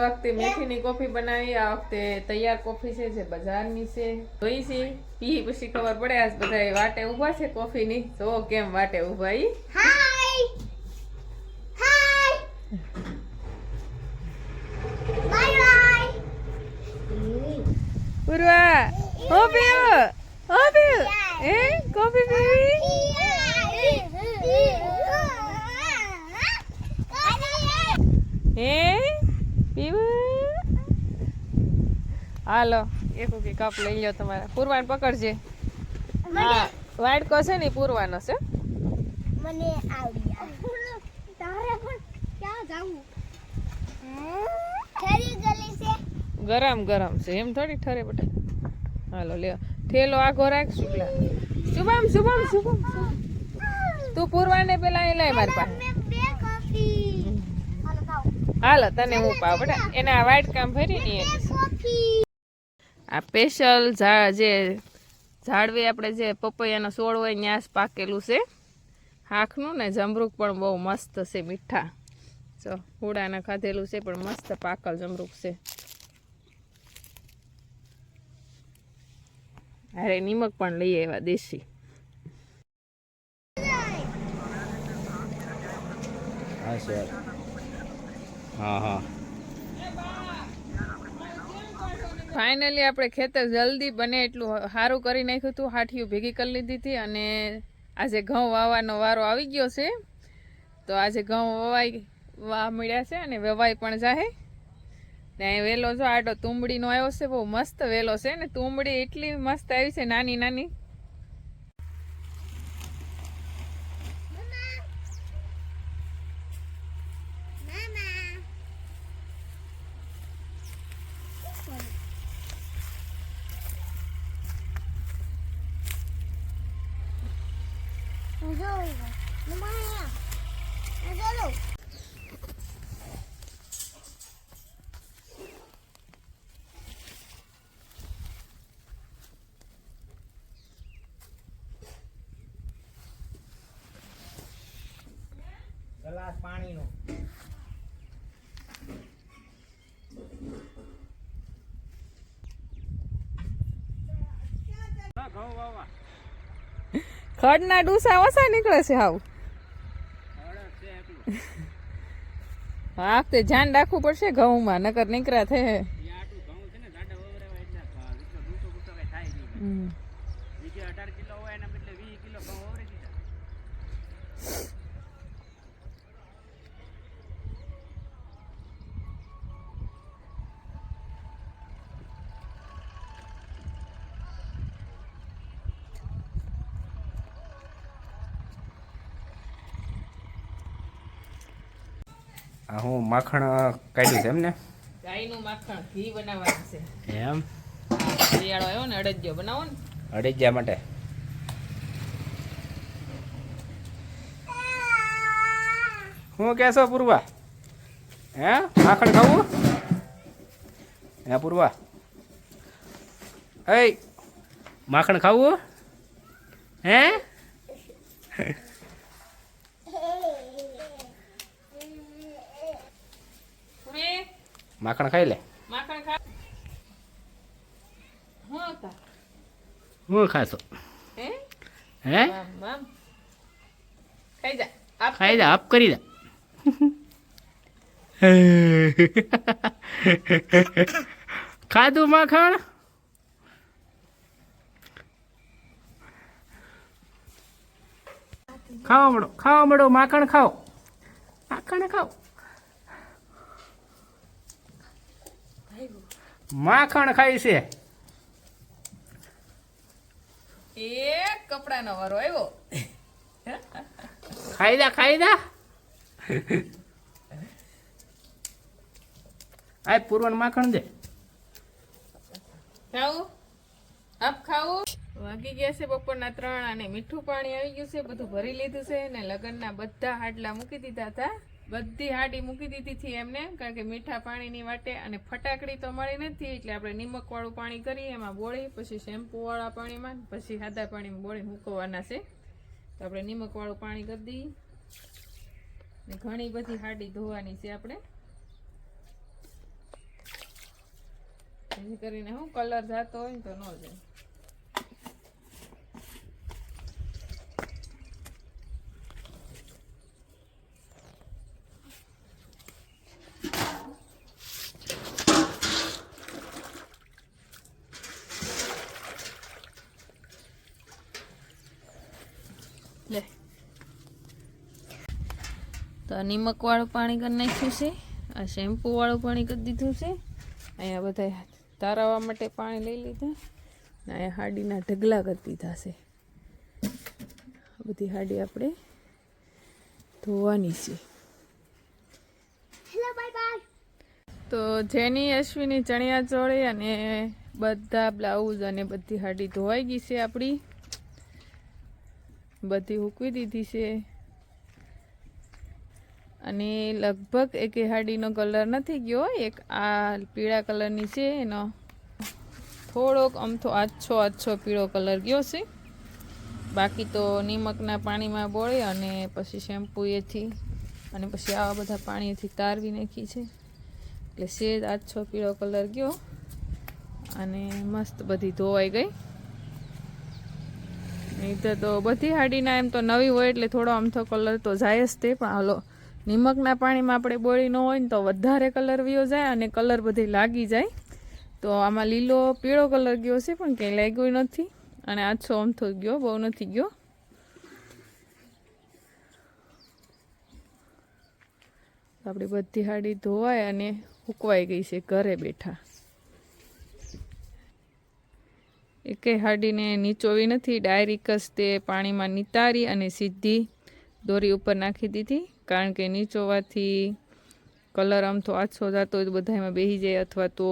વખતે મેથીની કોફી બનાવી, આ વખતે તૈયાર કોફી છે જે બજારની છે. જોઈ છે પી પછી ખબર પડે. આજ બધા વાટે ઊભા છે કોફીની. તો કેમ વાટે ઊભા ઈ? હાય હાય બાય બાય. પૂર્વા હો પીવું એ કોફી પીવી? હે પીવું? હાલો એક કપ લઈ લો તમારા. પૂર્વાને પકડજે. હા વાડકો છે ને પૂરવાનો છે. મને આવડી તારે પણ ક્યાં જાવું? ઠરી ગલી છે. ગરમ ગરમ છે એમ થોડી ઠરે બેટા. હાલો લ્યો થેલો આખો રાખ. શુક્લા શુભમ શુભમ શુભમ તું પૂરવાને પેલા એ લઈ મારી પાસે. બે કોફી હાલો ખાઓ. હાલો તને હું પાવ બેટા. એને આ વાઈટ કામ ભરી ને કોફી આ સ્પેશિયલ જે ઝાડવી આપણે જે પપૈયાનો છોડ હોય ત્યાં જ પાકેલું છે હાખનું ને. જમરૂક પણ બહુ મસ્ત છે મીઠા. જો હુડાના ખાધેલું છે પણ મસ્ત પાકલ જમરૂક છે. અરે નિમક પણ લઈ આવ્યા દેશી. હા સર. હા હા ફાઇનલી આપણે ખેતર જલ્દી બને એટલું સારું કરી નાખ્યું હતું. હાઠીઓ ભેગી કરી લીધી હતી અને આજે ઘઉં વાવવાનો વારો આવી ગયો છે. તો આજે ઘઉં વાહ મળ્યા છે અને વેવાઈ પણ જાહે. ને અહીં વેલો જો આડો તુંબડીનો આવ્યો છે. બહુ મસ્ત વેલો છે ને. તુંબડી એટલી મસ્ત આવી છે નાની નાની. ગ્લાસ પાણીનો. ખડના ડૂસા ઓછા નીકળે છે હાવ. આ વખતે ધ્યાન રાખવું પડશે ઘઉંમાં નકર નીકળ્યા થે. હું માખણ કાઢ્યું છે એમ ને? ગાયનું માખણ ઘી બનાવવાનું છે. એમ શિયાળો આવ્યો ને અડદિયો બનાવો ને. અડીજા માટે. હું કહેશો પૂર્વા? હે માખણ ખાવું? હે પૂર્વા? એ માખણ ખાવું? હે માખણ ખાઈ લે. માખણ ખા. હું તા હું ખાશો? હે હે મામ ખાઈ જા. આપ ખાઈ જા. આપ કરી દે. ખાધું માખણ? ખાવા મળો માખણ ખાઓ. માખણ ખાઓ. માખણ ખાય છે. એક કપડાનો વારો આવ્યો. ખાઈ જા ખાઈ જા. આ પૂર્વન માખણ દે. ખાવું આપ ખાવું. વાગી ગયા છે બપોરના 3 અને મીઠું પાણી આવી ગયું છે. બધું ભરી લીધું છે ને લગનના બધા હાડલા મૂકી દીધા હતા. બધી હાડી મૂકી દીધી હતી એમને કારણ કે મીઠા પાણીની વાટે. અને ફટાકડી તો મળી નથી એટલે આપણે નિમક વાળું પાણી કરીએ એમાં બોળી, પછી શેમ્પુ વાળા પાણીમાં, પછી સાદા પાણીમાં બોળી મૂકવાના છે. તો આપણે નિમક વાળું પાણી કરી દઈએ. ને ઘણી બધી હાડી ધોવાની છે આપણે. જેથી કરીને હું કલર જાતો હોય ને તો ન જાય. લે તો આ નિમક વાળું પાણી કરી નાખ્યું છે, આ શેમ્પુ વાળું પાણી કરી દીધું છે. અહીંયા બધા તારાવા માટે પાણી લઈ લીધા ને અહીંયા હાડીના ઢગલા કરી દીધા છે. આ બધી હાડી આપણે ધોવાની છે. Hello bye bye. તો જેની અશ્વિની ચણિયા ચોળી અને બધા બ્લાઉઝ અને બધી હાડી ધોવાઈ ગઈ છે. આપણી બધી હૂકવી દીધી છે અને લગભગ એક હાડીનો કલર નથી ગયો. એક આ પીળા કલરની છે, એનો થોડોક અમથો આછો પીળો કલર ગયો છે. બાકી તો નિમકના પાણીમાં બોળી અને પછી શેમ્પુ એથી અને પછી આવા બધા પાણીથી તારવી નાખી છે, એટલે સેજ આછો પીળો કલર ગયો અને મસ્ત બધી ધોવાઈ ગઈ. નહીં તો બધી હાડીના એમ તો નવી હોય એટલે થોડો અમથો કલર તો જાય જ તે, પણ હાલો નિમકના પાણીમાં આપણે બોળી ન હોય ને તો વધારે કલર વયો જાય અને કલર બધી લાગી જાય. તો આમાં લીલો પીળો કલર ગયો છે પણ કંઈ લાગ્યો નથી અને આછો અમથો ગયો, બહુ નથી ગયો. આપણી બધી હાડી ધોવાય અને સૂકવાઈ ગઈ છે ઘરે બેઠા. એકેય હાડીને નીચોવી નથી, ડાયરેક્ટ જ તે પાણીમાં નિતારી અને સીધી દોરી ઉપર નાખી દીધી. કારણ કે નીચોવાથી કલર આમથો આછો જતો હોય તો બધા એમાં બેસી જાય અથવા તો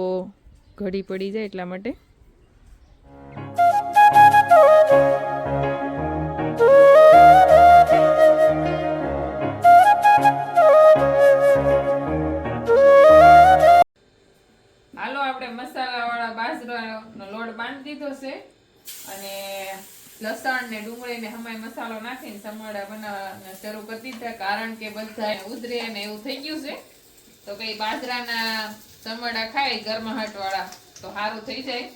ઘડી પડી જાય, એટલા માટે. હાલો આપણે મસાલાવાળા બાજરાનો લોટ બાંધી દીધો છે અને લસણ ને ડુંગળી ને હમાય મસાલો નાખીને સમોડા બનાવવાના શરૂ કરી દીધા. કારણ કે બધા ઉધરે ને એવું થઈ ગયું છે, તો કઈ બાજરાના સમોડા ખાય ગરમાહટ વાળા તો સારું થઈ જાય.